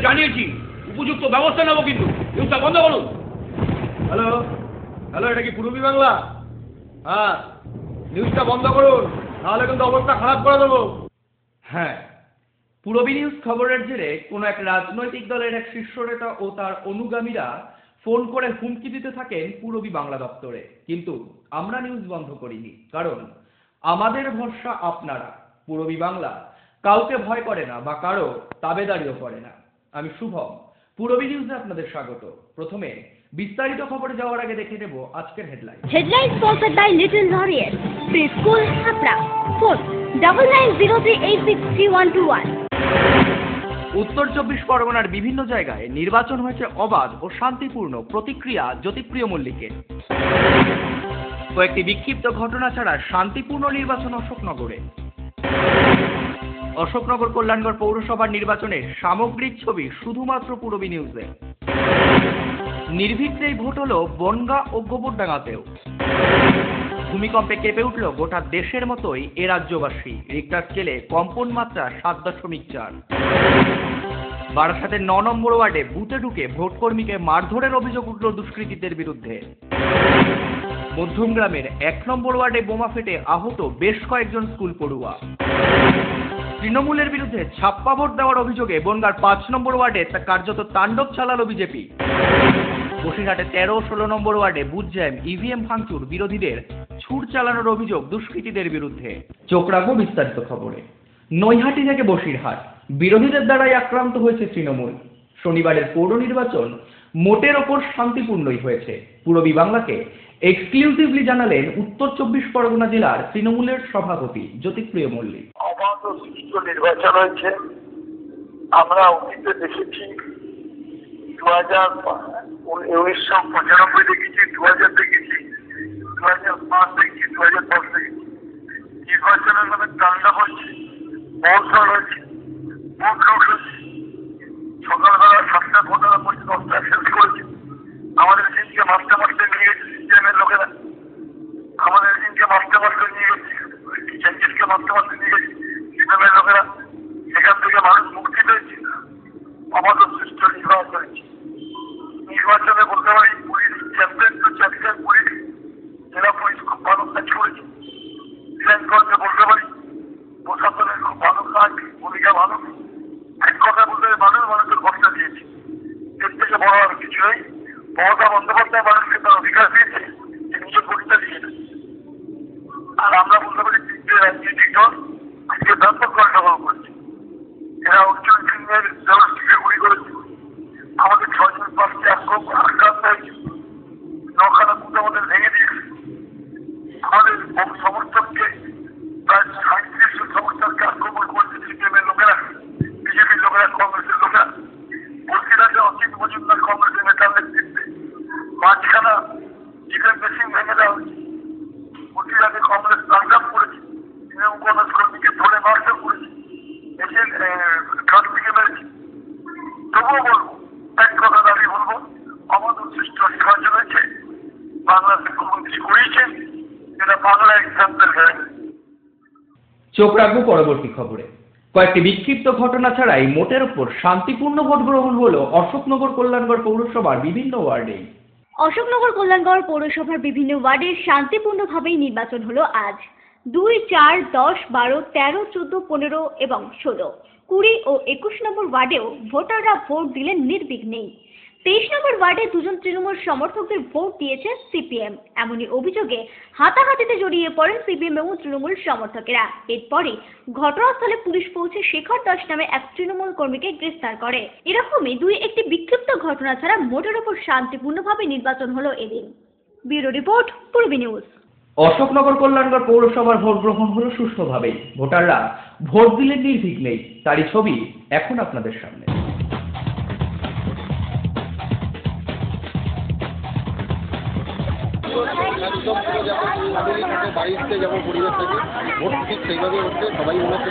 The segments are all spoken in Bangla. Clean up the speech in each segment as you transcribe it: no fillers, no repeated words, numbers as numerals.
জানিয়েছি, উপযুক্ত ব্যবস্থা নেব, কিন্তু নিউজটা বন্ধ করুন। হ্যালো হ্যালো, এটা কি পূর্বী বাংলা? হ্যাঁ, নিউজটা বন্ধ করুন, নাহলে কিন্তু অবস্থা খারাপ করে দেবো। হ্যাঁ, পূরবী নিউজ খবরের জেরে কোনো এক রাজনৈতিক দলের এক শীর্ষ নেতা ও তার অনুগামীরা ফোন করে হুমকি দিতে থাকেন পূরবী বাংলা দপ্তরে। কিন্তু আমরা নিউজ বন্ধ করিনি, কারণ আমাদের ভরসা আপনারা। পূরবী বাংলা কাউকে ভয় করে না বা কারো তাবেদারিও করে না। আমি শুভম, পূরবী নিউজে আপনাদের স্বাগত। প্রথমে বিস্তারিত খবরে যাওয়ার আগে দেখে নেব আজকের headline. Headline sponsored by Little Laurier Preschool, Hapra. Phone 9903863121. উত্তর চব্বিশ পরগনার বিভিন্ন জায়গায় নির্বাচন হয়েছে অবাধ ও শান্তিপূর্ণ, প্রতিক্রিয়া জ্যোতিপ্রিয় মল্লিকের। কয়েকটি বিক্ষিপ্ত ঘটনা ছাড়া শান্তিপূর্ণ নির্বাচন অশোকনগরে। অশোকনগর কল্যাণগড় পৌরসভার নির্বাচনের সামগ্রিক ছবি শুধুমাত্র পূরবী নিউজে। নির্বিঘ্নেই ভোট হলো বনগাঁ ও গোবরডাঙ্গাতেও। ভূমিকম্পে কেঁপে উঠল গোটা দেশের মতোই এ রাজ্যবাসী। রিক্টার স্কেলে কম্পন মাত্রা 7.4। বারাসাতের 9 নম্বর ওয়ার্ডে বুথে ঢুকে ভোটকর্মীকে মারধরের অভিযোগ উঠল দুষ্কৃতীদের বিরুদ্ধে। মধ্যমগ্রামের 1 নম্বর ওয়ার্ডে বোমা ফেটে আহত বেশ কয়েকজন স্কুল পড়ুয়া। তৃণমূলের বিরুদ্ধে ছাপ্পা ভোট দেওয়ার অভিযোগে বনগাঁর 5 নম্বর ওয়ার্ডে তা কার্যত তাণ্ডব চালালো বিজেপি। বসিরহাটে 13 ও 16 নম্বর ওয়ার্ডে বুথ জ্যাম, ইভিএম ভাঙচুর, বিরোধীদের ছুট চালানোর অভিযোগ দুষ্কৃতীদের বিরুদ্ধে। চোখ রাখবো বিস্তারিত খবরে। নৈহাটি থেকে বসিরহাট, বিরোধীদের দ্বারাই আক্রান্ত হয়েছে তৃণমূল। শনিবারের পৌর নির্বাচন মোটের ওপর শান্তিপূর্ণই হয়েছে। পূরবী বাংলাকে এক্সক্লুসিভলি জানালেন উত্তর চব্বিশ পরগনা জেলার তৃণমূলের সভাপতি জ্যোতিপ্রিয় মল্লিক। অবাধ ও সুষ্ঠু নির্বাচন হয়েছে। আমরা অতীতে দেখেছি 1995 দেখেছি, 2000 দেখেছি, 2005 দেখেছি, 2010 দেখেছি। নির্বাচনের নামে কান্ডা হয়েছে, মহসল হয়েছে, ভোট লুট হয়েছে। সকালবেলা 7টা ঘটনা পর্যন্ত 10টা শেষ করেছে। আমাদের দিনকে মারতে মারতে নিয়ে গেছে সিস্টেমের লোকেরা। আমাদের দিনকে মারতে মারতে নিয়ে গেছে, চেঞ্জেসকে মারতে মারতে নিয়ে গেছে সিস্টেমের লোকেরা। সেখান থেকে মানুষ মুক্তি পেয়েছে। আমাদের সুষ্ঠ নির্বাচন হয়েছে। নির্বাচনে বলতে পারি police champion to champion police, জেলা পুলিশ খুব ভালো কাজ করেছে। ডিফেন্সগঞ্জে বলতে পারি প্রশাসনের খুব ভালো কাজ, ভূমিকা ভালো। এক কথা বলতে মানুষের ভরসা দিয়েছে। এর থেকে বড় আর কিছু নেই। মমতা বন্দ্যোপাধ্যায় মানুষকে তার অধিকার দিয়েছে যে নিজের ভোটটা দিয়ে দেবে। আর আমরা বলতে পারি 3টে রাজনৈতিক দল আজকে ব্যাপক গন্ডগোল করছে। এরা উজ্জ্বল সিংহের জলস্টিকে গুলি করেছে। আমাদের 6 জন প্রার্থী আক্রান্ত হয়েছে। 9খানা বুথ আমাদের ভেঙে দিয়েছে। আমাদের সমর্থককে প্রায় 3700 সমর্থককে আক্রমণ করছে সিপিএমের লোকেরা, বিজেপির লোকেরা, কংগ্রেসের লোকেরা। বসিরহাটে অসিত মজুমদার কংগ্রেসের নেতার নেতৃত্বে 5খানা চিকেন মেশিন ভেঙে দেওয়া হয়েছে। বসিরহাটে কংগ্রেস তাণ্ডব করেছে, তৃণমূল কংগ্রেস কর্মীকে ধরে মারধর করেছে, এসে ঘাট থেকে মেরেছে। তবুও বলবো, এক কথা দাবি বলবো, অবাধ সুষ্ঠু নির্বাচন হয়েছে। বাংলার মুখ্যমন্ত্রী করিয়েছেন, এটা বাংলা এক্সাম্পল হয়ে গেছে। চোখ রাখবো পরবর্তী খবরে। কয়েকটি বিক্ষিপ্ত ঘটনা ছাড়াই মোটের ওপর শান্তিপূর্ণ ভোট গ্রহণ হলো অশোকনগর কল্যাণগড় পৌরসভার বিভিন্ন ওয়ার্ডেই। অশোকনগর কল্যাণগড় পৌরসভার বিভিন্ন ওয়ার্ডে শান্তিপূর্ণভাবেই নির্বাচন হলো আজ। 2, 4, 10, 12, 13, 14, 15 এবং 16, 20 ও 21 নম্বর ওয়ার্ডেও ভোটাররা ভোট দিলেন নির্বিঘ্নেই। 23 নম্বর ওয়ার্ডে 2 জন তৃণমূল সমর্থকদের ভোট দিয়েছে সিপিএম। এমনই অভিযোগে হাতাহাতিতে জড়িয়ে পড়েন সিপিএম এবং তৃণমূল সমর্থকেরা। এরপরে ঘটনাস্থলে পুলিশ পৌঁছে শেখর দাস নামে এক তৃণমূল কর্মীকে গ্রেফতার করে। এরকমই একটি বিক্ষিপ্ত ঘটনা ছাড়া মোটের ওপর শান্তিপূর্ণভাবে নির্বাচন হলো এদিন। Bureau report, Purabi news. Ashoknagar Kalyangarh পৌরসভার ভোট গ্রহণ হলো সুষ্ঠুভাবেই। ভোটাররা ভোট দিলেন নির্বিঘ্নেই। তারই ছবি এখন আপনাদের সামনে। একদম পুরো যেমন ফ্যামিলি থাকে, বাড়িতে যেমন পরিবেশ থাকে, ভোট ঠিক সেইভাবে হচ্ছে। সবাই মনে হচ্ছে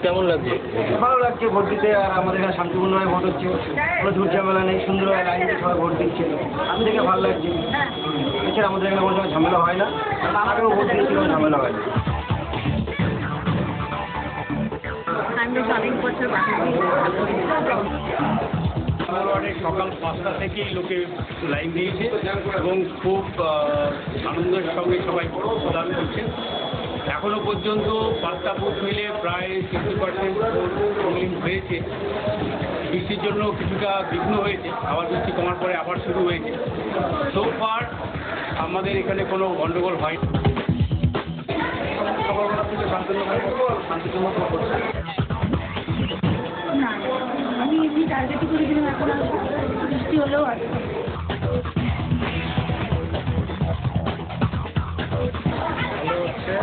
কেমন লাগছে? ভালো লাগছে ভোট দিতে। আর আমাদের এখানে শান্তিপূর্ণভাবে ভোট হচ্ছে, কোনো ঝুট ঝামেলা নেই, সুন্দরভাবে লাইন দিয়ে সবাই ভোট দিচ্ছে। আমি দেখে ভালো লাগছে। এছাড়া আমাদের এখানে কোনো সময় ঝামেলা হয় না, আগেও ভোট দিয়েছি, কোনো ঝামেলা হয় না। বেশ অনেক বছর বাকি ওয়ার্ডে সকাল 5টা থেকেই লোকে লাইন দিয়েছে এবং খুব আনন্দের সঙ্গে সবাই প্রদান করছে। এখনো পর্যন্ত 5টা বুথ মিলে প্রায় 60% পোলিং হয়েছে। বৃষ্টির জন্য কিছুটা বিঘ্ন হয়েছে, আবার বৃষ্টি কমার পরে আবার শুরু হয়েছে। সো ফার আমাদের এখানে কোনো গণ্ডগোল হয়নি। সকালবেলা থেকে শান্তিপূর্ণ করছে। না আমি এমনি টার্গেটই করেছিলাম, এখন আর বৃষ্টি হলেও আছে। ভালো হচ্ছে,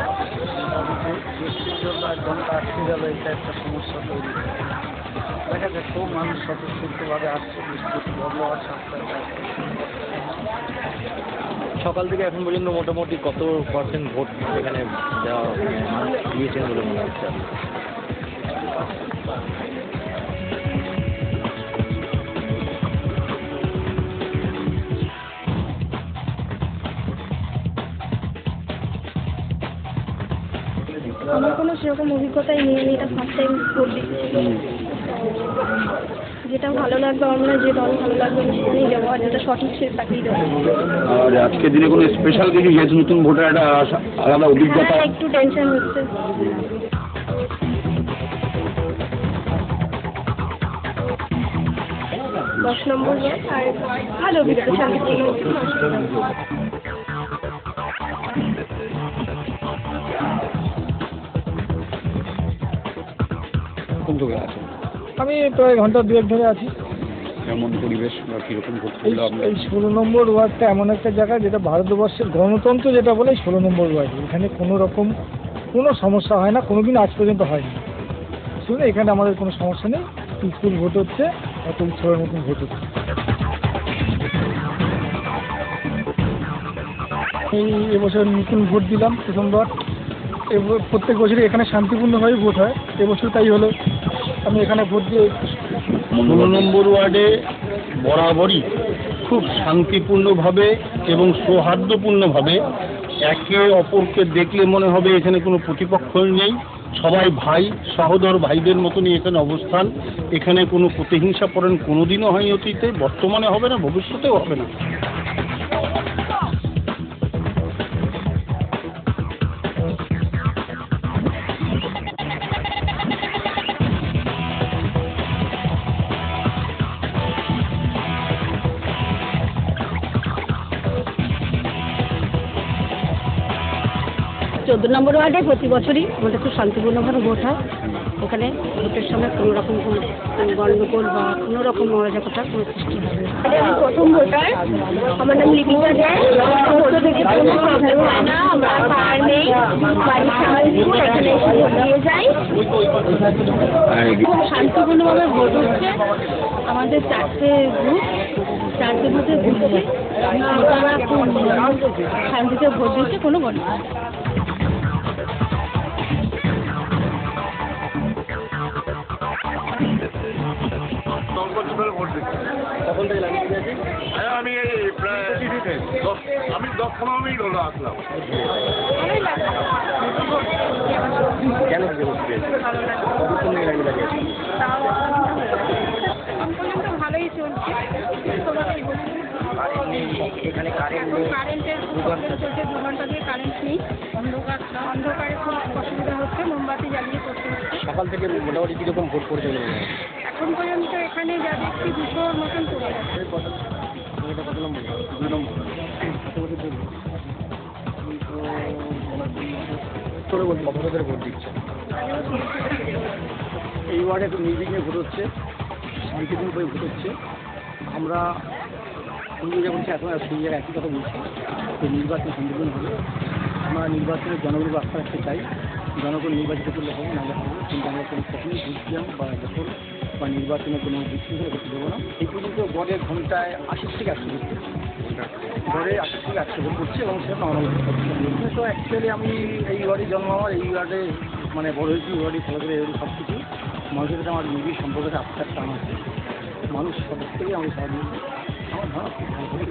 বৃষ্টির জন্য 1 ঘন্টা আটকে গেল, এটা একটা সমস্যা তৈরি দেখা যায়। খুব মানুষ স্বতঃস্ফূর্তভাবে আসছে, বৃষ্টি বন্ধ হওয়ার সাথে সকাল থেকে এখন পর্যন্ত মোটামুটি কত পার্সেন্ট ভোট এখানে দেওয়া মানুষ দিয়েছেন বলে মনে হচ্ছে? আমার কোনো সেরকম অভিজ্ঞতাই নেই, আমি এটা ফার্স্ট টাইম ভোট দিচ্ছি। যেটা ভালো লাগবে, আমার মনে হয় যে দল ভালো লাগবে আমি সেখানেই যাবো, আর যেটা সঠিক সে তাকেই দেবো। আর আজকের দিনে কোনো স্পেশাল কিছু যেহেতু নতুন ভোটার একটা আলাদা অভিজ্ঞতা? হ্যাঁ, একটু টেনশন হচ্ছে। 10 নম্বর আর ভালো অভিজ্ঞতা, শান্তিপূর্ণ। কোন জায়গায় আছেন? আমি প্রায় ঘন্টা 2 ধরে আছি। কেমন পরিবেশ বা কীরকম ভোট এই 16 নম্বর ওয়ার্ডটা এমন একটা জায়গা যেটা ভারতবর্ষের গণতন্ত্র যেটা বলে 16 নম্বর ওয়ার্ড। এখানে কোনো রকম কোনো সমস্যা হয় না, কোনোদিন আজ পর্যন্ত হয়নি। শুনে এখানে আমাদের কোনো সমস্যা নেই, পিসফুল ভোট হচ্ছে, এত উৎসবের মতন ভোট হচ্ছে। এবছর নতুন ভোট দিলাম প্রথমবার। প্রত্যেক বছরই এখানে শান্তিপূর্ণভাবে ভোট হয়, এবছর তাই হলো। আমি এখানে ভোট দিয়ে 16 নম্বর ওয়ার্ডে বরাবরই খুব শান্তিপূর্ণভাবে এবং সৌহার্দ্যপূর্ণভাবে একে অপরকে দেখলে মনে হবে এখানে কোনো প্রতিপক্ষ নেই, সবাই ভাই সহোদর ভাইদের মতনই এখানে অবস্থান। এখানে কোনো প্রতিহিংসা পরায়ণ কোনোদিনও হয়নি অতীতে, বর্তমানে হবে না, ভবিষ্যতেও হবে না। চোদ্দ নম্বর ওয়ার্ডে প্রতি বছরই আমাদের খুব শান্তিপূর্ণভাবে ভোট হয়। এখানে ভোটের সময় কোনো রকম গণ্ডগোল বা কোনো রকম অরাজকতার কোনো সৃষ্টি হবে না। আমি প্রথম ভোটার, আমার নাম লিপিকা রায়। আমরা পার নেই, বাড়ির সামনে এখানে এসে ভোট দিয়ে যাই। খুব শান্তিপূর্ণভাবে ভোট হচ্ছে। আমাদের 4টে বুথে ঘুরছে, ভোটাররা খুব শান্তিতে ভোট দিচ্ছে, কোনো গণ্ডগোল নেই। তখন থেকে লাইন দিয়ে আছি। আমি প্রায় 10-15 মিনিট হলো আসলাম। কেন কতক্ষণ থেকে লাইনে দাঁড়িয়ে আছেন? ভালোই চলছে। এখানে কারেন্টের চলছে, 2 ঘন্টা দিয়ে কারেন্ট নেই। অন্ধকারে খুব অসুবিধা হচ্ছে, মোমবাতি জ্বালিয়ে করতে হচ্ছে। সকাল থেকে মোটামুটি কীরকম ভোট পড়েছে বলে মনে হয়? এখন পর্যন্ত এখানে যা দেখছি 200-র মতন পড়ে গেছে। এটা কত নম্বর? 2 নম্বর। কত বছর ভোট দিচ্ছে? এই ওয়ার্ডে একটু নির্বিঘ্নে ভোট হচ্ছে, শান্তিপূর্ণভাবে ভোট হচ্ছে। আমরা পূর্বে যা বলছি এখন সেই জায়গায় একই কথা বলছি, তো নির্বাচন শান্তিপূর্ণ হবে। আমরা নির্বাচনের জনগণকে আস্থা রাখতে চাই, জনগণ নির্বাচিত করলে হবে, নাহলে হবে। কিন্তু আমরা কোনো কখনোই বুঝলাম বা যখন বা নির্বাচনে কোনো বিশৃঙ্খলা করতে দেবো না। এই পর্যন্ত গড়ের ঘন্টায় 80 থেকে 100 ভোট করছে, গড়ে 80 থেকে 100 ভোট করছে এবং সেটা আমরা তো অ্যাকচুয়ালি আমি এই ওয়ার্ডে জন্ম, আমার এই ওয়ার্ডে মানে বড় হয়েছি, এই ওয়ার্ডে খেলাধুলা এই সব কিছু মানুষের সাথে আমার নিবিড় সম্পর্কের আস্থার টান আছে। মানুষ সব থেকেই আমি সাহায্য আমার ধারণা খুব ভালো করে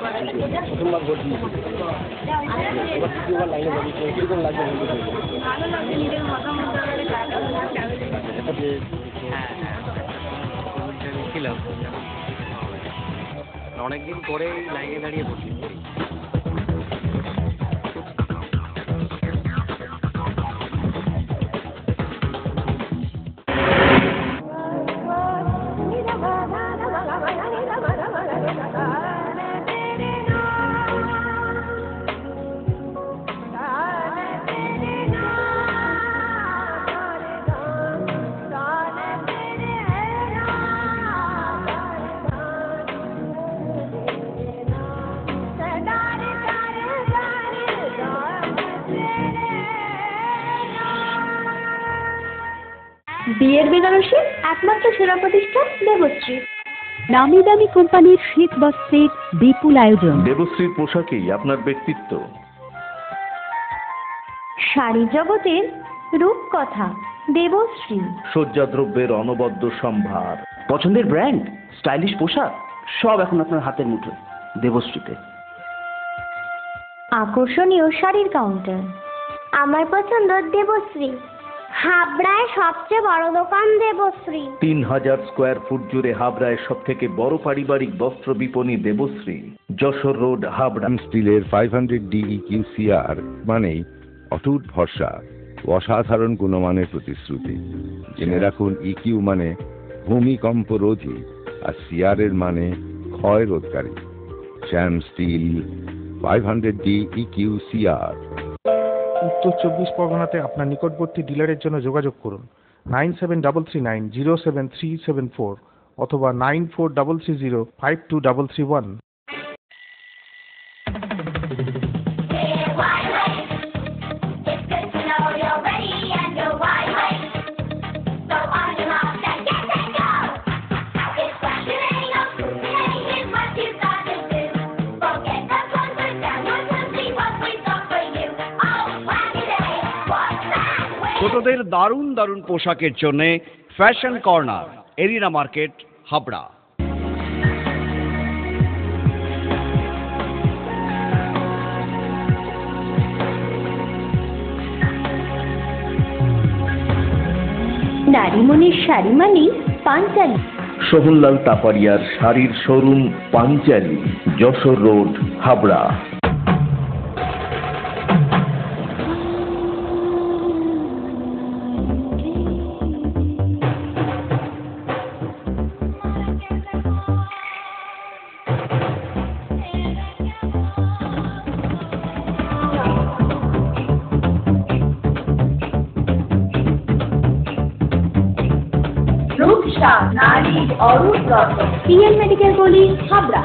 প্রথমবার ভোট দিয়েছি, এবার তৃতীয়বার লাইনে দাঁড়িয়েছে, কীরকম লাগছে বলতে ছিলাম অনেকদিন পরে লাইনে দাঁড়িয়ে ভোট দিচ্ছি। বিয়ের বেনারসি একমাত্র সেরা প্রতিষ্ঠান দেবশ্রী। নামি দামি কোম্পানির শীত বস্ত্রের বিপুল আয়োজন। দেবশ্রীর পোশাকেই আপনার ব্যক্তিত্ব। শাড়ি জগতের রূপকথা দেবশ্রী। সজ্জাদ্রব্যের অনবদ্য সম্ভার। পছন্দের ব্র্যান্ড, স্টাইলিশ পোশাক সব এখন আপনার হাতের মুঠোয় দেবশ্রীতে। আকর্ষণীয় শাড়ির কাউন্টার। আমার পছন্দ দেবশ্রী। হাবড়ায় সবচেয়ে বড় দোকান দেবশ্রী। 3000 স্কোয়ার ফুট জুড়ে হাবড়ায় সব থেকে বড় পারিবারিক বস্ত্র বিপণী দেবশ্রী, যশোর রোড, হাবড়া। স্টিলের 500 DEQCR মানেই অটুট ভরসা, অসাধারণ গুণমানের প্রতিশ্রুতি। জেনে রাখুন, EQ মানে ভূমিকম্প রোধী, আর CR এর মানে ক্ষয় রোধকারী। শ্যাম স্টিল 500 DEQCR। উত্তর 24 পরগনাতে আপনার নিকটবর্তী ডিলারের জন্য যোগাযোগ করুন 9733907374 অথবা 9433052331। ছোটদের দারুণ দারুণ পোশাকের জন্য fashion corner, arena market, Habra. নারীমণির শাড়ি মানে পাঞ্চালী। সোহনলাল তাপারিয়ার শাড়ির showroom Panchali, Jessore road, Habra. PL medical college, Habra.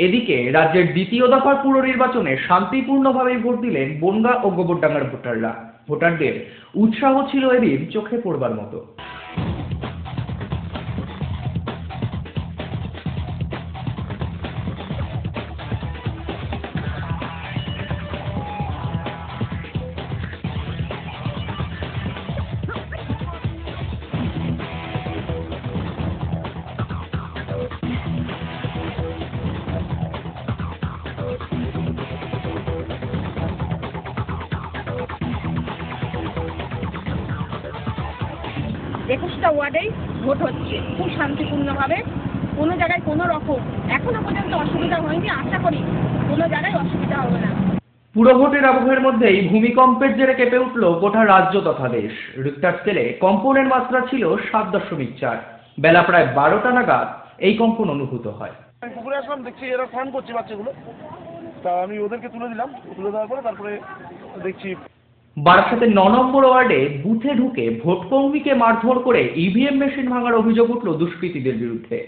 এদিকে রাজ্যের দ্বিতীয় দফার পুর নির্বাচনে শান্তিপূর্ণভাবে ভোট দিলেন বনগাঁ ও গোবরডাঙ্গার ভোটাররা। ভোটারদের উৎসাহ ছিল এদিন চোখে পড়বার মতো। একুশটা ওয়ার্ডেই ভোট হচ্ছে খুব শান্তিপূর্ণভাবে, কোনো জায়গায় কোনো রকম এখনো পর্যন্ত অসুবিধা হয়নি। আশা করি কোনো জায়গায় অসুবিধা হবে না। পুরভোটের আবহের মধ্যেই ভূমিকম্পের জেরে কেঁপে উঠল গোটা রাজ্য তথা দেশ। রিক্টার স্কেলে কম্পনের মাত্রা ছিল 7.4। বেলা প্রায় 12টা নাগাদ এই কম্পন অনুভূত হয়। পুকুরে আসলাম, দেখছি এরা ফান করছে বাচ্চাগুলো, তা আমি ওদেরকে তুলে দিলাম। তুলে দেওয়ার পরে তারপরে দেখছি বারাসাতের 9 নম্বর ওয়ার্ডে বুথে ঢুকে ভোটকর্মীকে মারধর করে ইভিএম মেশিন ভাঙার অভিযোগ উঠল দুষ্কৃতীদের বিরুদ্ধে।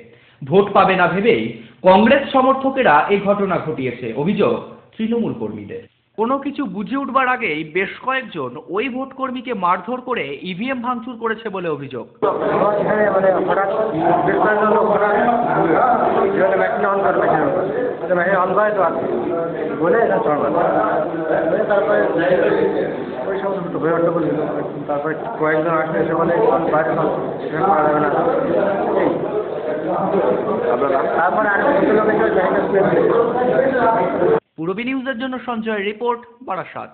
ভোট পাবে না ভেবেই কংগ্রেস সমর্থকেরা এই ঘটনা ঘটিয়েছে, অভিযোগ তৃণমূল কর্মীদের। কোনো কিছু বুঝে উঠবার আগেই বেশ কয়েকজন ওই ভোটকর্মীকে মারধর করে ইভিএম ভাঙচুর করেছে বলে অভিযোগ। তারপরে কয়েকজন আসলে এসে বলে বাইরে করা যাবে না। তারপরে আর কিছু লোক পূরবী নিউজের জন্য সঞ্জয় রিপোর্ট, বারাসাত।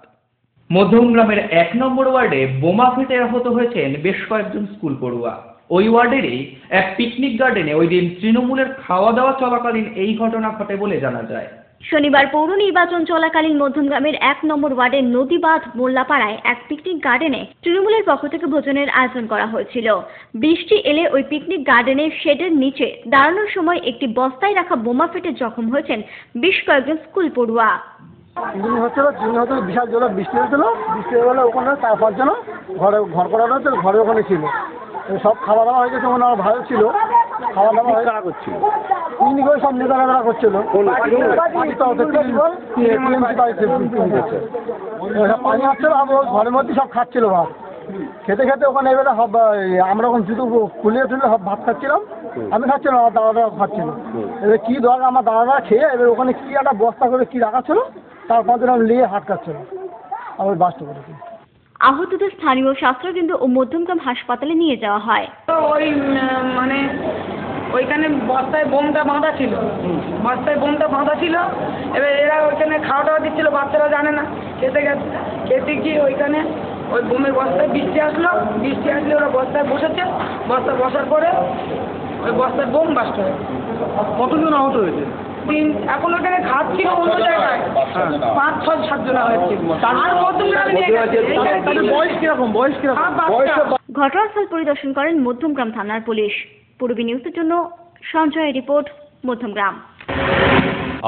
মধ্যমগ্রামের 1 নম্বর ওয়ার্ডে বোমা ফেটে আহত হয়েছেন বেশ কয়েকজন স্কুল পড়ুয়া। ওই ওয়ার্ডেরই এক পিকনিক গার্ডেনে ওই দিন তৃণমূলের খাওয়া দাওয়া চলাকালীন এই ঘটনা ঘটে বলে জানা যায়। শনিবার পৌর নির্বাচন চলাকালীন মধ্যমগ্রামের 1 নম্বর ওয়ার্ডের নদীবাঁধ মোল্লাপাড়ায় এক পিকনিক গার্ডেনে তৃণমূলের পক্ষ থেকে ভোজনের আয়োজন করা হয়েছিল। বৃষ্টি এলে ওই পিকনিক গার্ডেনের শেডের নিচে দাঁড়ানোর সময় একটি বস্তায় রাখা বোমা ফেটে জখম হয়েছেন বেশ কয়েকজন স্কুল পড়ুয়া। বিশাল জোরে বৃষ্টি হয়েছিল, বৃষ্টি হলে ওখানে 4-5 জন ঘর করা হয়েছিল, ঘরে ওখানে ছিল। সব খাওয়া দাওয়া হয়ে গেছে, ওখানে আমার ভালো ছিল, খাওয়া দাওয়া হয়ে কারা করছিল, পিকনিক করে সব নেতারা করছিল। পানি আসছিল, ঘরের মধ্যে সব খাচ্ছিল ভাত, খেতে খেতে ওখানে এবারে আমরা ওখানে শুধু খুলিয়ে তুলে সব ভাত খাচ্ছিলাম, আমি খাচ্ছিলাম, আমার দাদারা খাচ্ছিল। এবার কী দরকার আমার দাদারা খেয়ে এবার ওখানে কী একটা বস্তা করে কী রাখা ছিল, তার 5 জন নিয়ে হাট কাটছিল, আমি বাস্ট করেছি। আহতদের স্থানীয় স্বাস্থ্যকেন্দ্র ও মধ্যমগ্রাম হাসপাতালে নিয়ে যাওয়া হয়। ওই মানে ওইখানে বস্তায় বোমটা বাঁধা ছিল, এবার এরা ওইখানে খাওয়া দাওয়া দিচ্ছিল, বাচ্চারা জানে না, খেতে গিয়ে ওইখানে ওই বোমের বস্তায় বৃষ্টি আসলে ওরা বস্তায় বসেছে, বস্তা বসার পরে ওই বস্তায় বোম বাস্ট হয়েছে। কতজন আহত হয়েছে? এখন ওখানে খাচ্ছিল অন্য জায়গায় 5-6-7 জন হয়েছে। ঘটনাস্থল পরিদর্শন করেন মধ্যমগ্রাম থানার পুলিশ। পূরবী নিউজের জন্য সঞ্জয় রিপোর্ট, মধ্যমগ্রাম।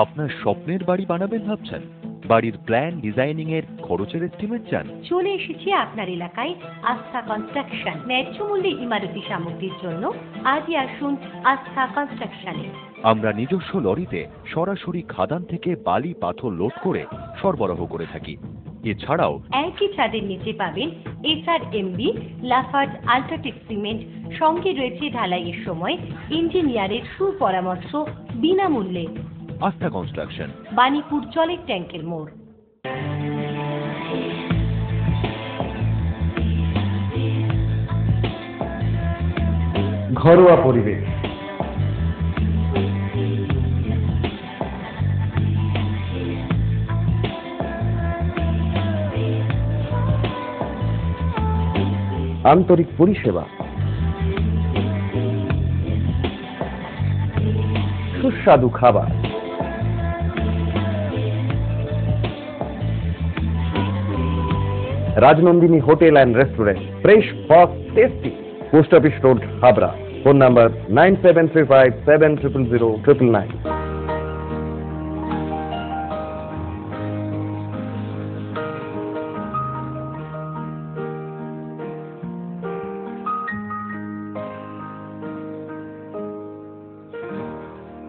আপনার স্বপ্নের বাড়ি বানাবেন ভাবছেন? বাড়ির প্ল্যান ডিজাইনিং এর খরচের এস্টিমেট চান? চলে এসেছি আপনার এলাকায় আস্থা কনস্ট্রাকশন। ন্যায্য মূল্যে ইমারতি সামগ্রীর জন্য আজই আসুন আস্থা কনস্ট্রাকশনে। আমরা নিজস্ব লরিতে সরাসরি খাদান থেকে বালি পাথর লোড করে সরবরাহ করে থাকি। এছাড়াও একই ছাদের নিচে পাবেন SRMB, লাফার্জ, আল্ট্রাটেক সিমেন্ট, সঙ্গে রয়েছে ঢালাইয়ের সময় ইঞ্জিনিয়ারের সুপরামর্শ বিনামূল্যে। আস্থা কনস্ট্রাকশন, বাণীপুর জলের ট্যাঙ্কের মোড়। ঘরোয়া পরিবেশ, আন্তরিক পরিষেবা, সুস্বাদু খাবার, Rajnandini hotel and restaurant, fresh, fast, tasty. Post office road, Habra. Phone number 9735700999।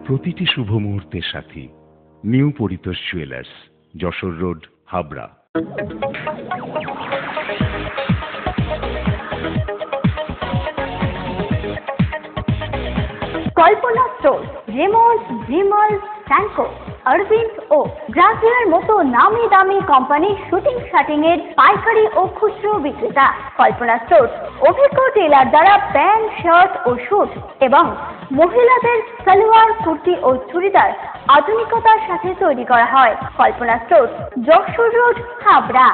প্রতিটি শুভ মুহূর্তের সাথী new Paritosh jewellers, Jessore road, Habra. Kalpana store, Raymonds, Vimal, স্যানকো, অরবিন্দ ও গ্রাসিয়ার মতো নামি দামি কোম্পানির শুটিং শাটিং এর পাইকারি ও খুচরো বিক্রেতা। কল্পনা স্টোর অভিজ্ঞ টেলার দ্বারা প্যান্ট, শার্ট ও স্যুট এবং মহিলাদের সালোয়ার, কুর্তি ও চুড়িদার আধুনিকতার সাথে তৈরি করা হয়। Kalpana store, Jessore road, Habra.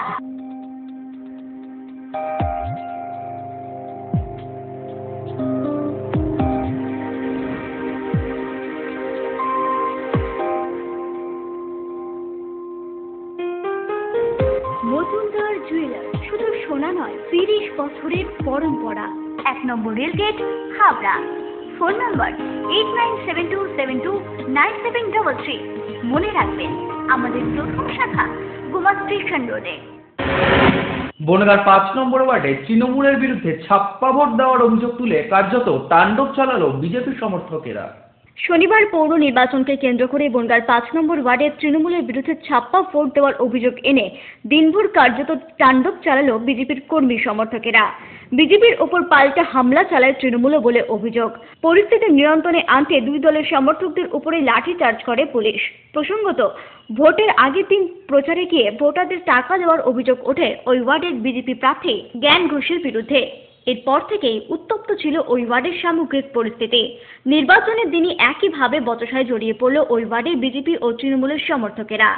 Majumdar jewellers, শুধু সোনা নয়, 30 বছরের পরম্পরা। 1 নম্বর রেলগেট, হাবড়া। Phone number 8972729733। মনে রাখবেন, আমাদের প্রথম শাখা গোমা স্টেশন রোডে। বনগাঁর 5 নম্বর ওয়ার্ডে তৃণমূলের বিরুদ্ধে ছাপ্পা ভোট দেওয়ার অভিযোগ তুলে কার্যত তাণ্ডব চালালো বিজেপি সমর্থকেরা। শনিবার পৌর নির্বাচনকে কেন্দ্র করে বনগাঁর 5 নম্বর ওয়ার্ডে তৃণমূলের বিরুদ্ধে ছাপ্পা ভোট দেওয়ার অভিযোগ এনে দিনভর কার্যত তাণ্ডব চালালো বিজেপির কর্মী সমর্থকেরা। বিজেপির ওপর পাল্টা হামলা চালায় তৃণমূলও বলে অভিযোগ। পরিস্থিতি নিয়ন্ত্রণে আনতে দুই দলের সমর্থকদের উপরে লাঠিচার্জ করে পুলিশ। প্রসঙ্গত, ভোটের আগের দিন প্রচারে গিয়ে ভোটারদের টাকা দেওয়ার অভিযোগ ওঠে ওই ওয়ার্ডের বিজেপি প্রার্থী জ্ঞান ঘোষের বিরুদ্ধে। এরপর থেকেই উত্তপ্ত ছিল ওই ওয়ার্ডের সামগ্রিক পরিস্থিতি। নির্বাচনের দিনই একইভাবে বচসায় জড়িয়ে পড়ল ওই ওয়ার্ডের বিজেপি ও তৃণমূলের সমর্থকেরা।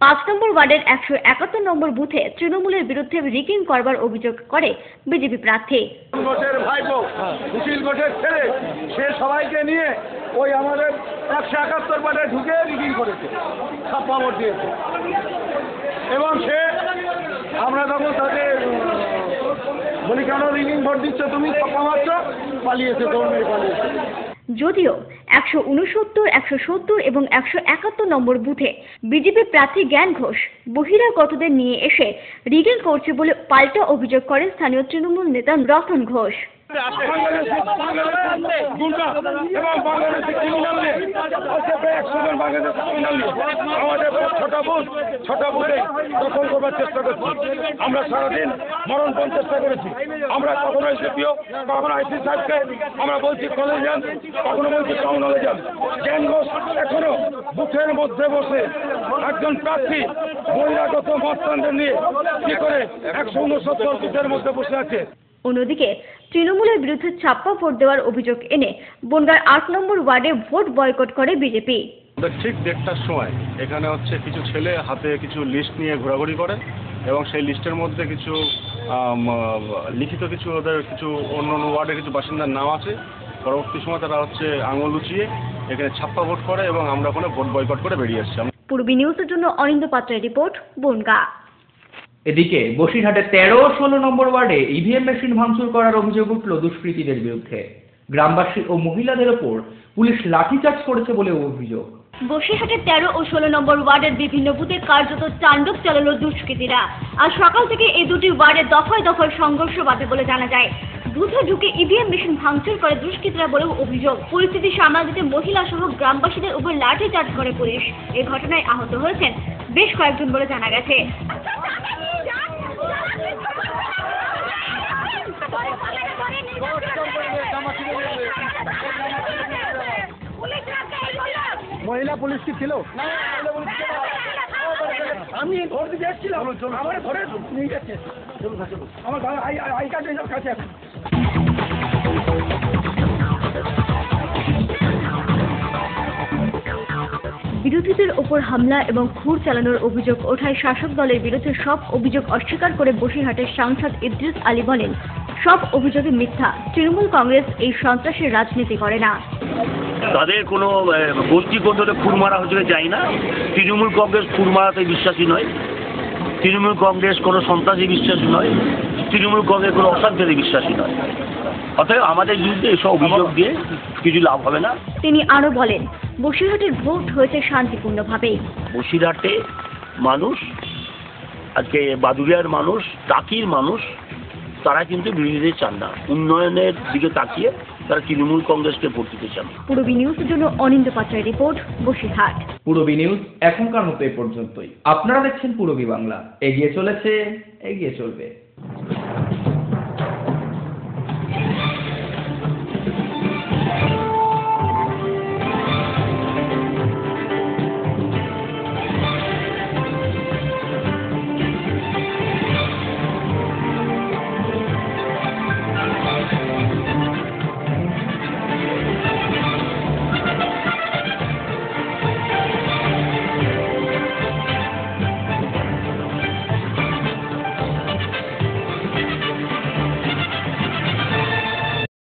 5 নম্বর ওয়ার্ডের 171 নম্বর বুথে তৃণমূলের বিরুদ্ধে রিগিং করবার অভিযোগ করে বিজেপি প্রার্থী। ঘোষের ভাইপো সুশীল ঘোষের ছেলে, সে সবাইকে নিয়ে ওই আমাদের 171 ওয়ার্ডে ঢুকে রিগিং করেছে, ছাপ্পা ভোট দিয়েছে। এবং সে আমরা তখন তাকে বলি, কেন রিগিং ভোট দিচ্ছ তুমি, ছাপ্পা মারছ, পালিয়েছে, দৌড় মেরে পালিয়েছে। যদিও 169, 170 এবং 171 নম্বর বুথে বিজেপি প্রার্থী জ্ঞান ঘোষ বহিরাগতদের নিয়ে এসে রিগিং করছে বলে পাল্টা অভিযোগ করেন স্থানীয় তৃণমূল নেতা রতন ঘোষ। আমাদের ছটা বুথে দখল করবার চেষ্টা করছি। আমরা সারাদিন মরণপণ চেষ্টা করেছি। আমরা কখনো এসপিও, কখনো আইসি সাহেবকে আমরা বলছি কলেজে যান, কখনো বলছি টাউন হলে যান। জ্ঞান ঘোষ এখনো বুথের মধ্যে বসে একজন প্রার্থী বহিরাগত মতদানদের নিয়ে কি করে 169 বুথের মধ্যে বসে আছে। অন্যদিকে তৃণমূলের বিরুদ্ধে ছাপ্পা ভোট দেওয়ার অভিযোগ এনে বনগাঁর 8 নম্বর ওয়ার্ডে ভোট বয়কট করে বিজেপি। ঠিক 1:30টার সময় এখানে কিছু ছেলে হাতে কিছু লিস্ট নিয়ে ঘোরাঘুরি করে এবং সেই লিস্টের মধ্যে কিছু লিখিত কিছু ওদের কিছু অন্য ওয়ার্ডের কিছু বাসিন্দার নাম আছে। পরবর্তী সময় তারা আঙুল উঁচিয়ে এখানে ছাপ্পা ভোট করে এবং আমরা ওখানে ভোট বয়কট করে বেরিয়ে এসেছি। পূর্বী নিউজের জন্য অনিন্দ পাত্রের রিপোর্ট, বনগাঁ। এদিকে বসিরহাটের 13 ও 16 নম্বর ওয়ার্ডে ইভিএম মেশিন ভাঙচুর করার অভিযোগ উঠল দুষ্কৃতীদের বিরুদ্ধে। গ্রামবাসী ও মহিলাদের ওপর পুলিশ লাঠিচার্জ করেছে বলে অভিযোগ। বসিরহাটের 13 ও 16 নম্বর ওয়ার্ডের বিভিন্ন বুথে কার্যত তাণ্ডব চালালো দুষ্কৃতীরা। আজ সকাল থেকে এই দুটি ওয়ার্ডে দফায় দফায় সংঘর্ষ বাধে বলে জানা যায়। বুথে ঢুকে ইভিএম মেশিন ভাঙচুর করে দুষ্কৃতীরা বলেও অভিযোগ। পরিস্থিতি সামাল দিতে মহিলা সহ গ্রামবাসীদের উপর লাঠিচার্জ করে পুলিশ। এই ঘটনায় আহত হয়েছেন বেশ কয়েকজন বলে জানা গেছে। মহিলা পুলিশ কি ছিল? আমি ভোট দিতে এসেছিলাম, আমার ঘরে নিয়ে যাচ্ছে, আমার আই কার্ড কাছে আছে। বিরোধীদের ওপর হামলা এবং খুন চালানোর অভিযোগ ওঠায় শাসক দলের বিরুদ্ধে সব অভিযোগ অস্বীকার করে বসিরহাটের সাংসদ ইদ্রিস আলী বলেন, সব অভিযোগে মিথ্যা। তৃণমূল কংগ্রেস এই সন্ত্রাসের রাজনীতি করে না। তাদের কোনো গোষ্ঠী কোন্দলে খুন মারা হচ্ছে যায় না। তৃণমূল কংগ্রেস খুন মারাতে বিশ্বাসী নয়। তৃণমূল কংগ্রেস কোনো সন্ত্রাসী বিশ্বাসী নয়। তৃণমূল কংগ্রেস কোনো অশান্তিতে বিশ্বাসী নয়। অতএব আমাদের বিরুদ্ধে এসব অভিযোগ দিয়ে কিছু লাভ হবে না। তিনি আরো বলেন, বসিরহাটের ভোট হয়েছে শান্তিপূর্ণভাবে। বসিরহাটে মানুষ, আজকে বাদুড়িয়ার মানুষ, টাকির মানুষ, তারা কিন্তু বিরোধীদের চান না। উন্নয়নের দিকে তাকিয়ে তারা তৃণমূল কংগ্রেসকে ভোট দিতে চান। পূর্বী নিউজের জন্য অনিন্দ পাত্রের রিপোর্ট, বসিরহাট। পূর্বী নিউজ এখনকার মতো এ পর্যন্তই। আপনারা দেখছেন পূর্বী বাংলা। এগিয়ে চলেছে, এগিয়ে চলবে।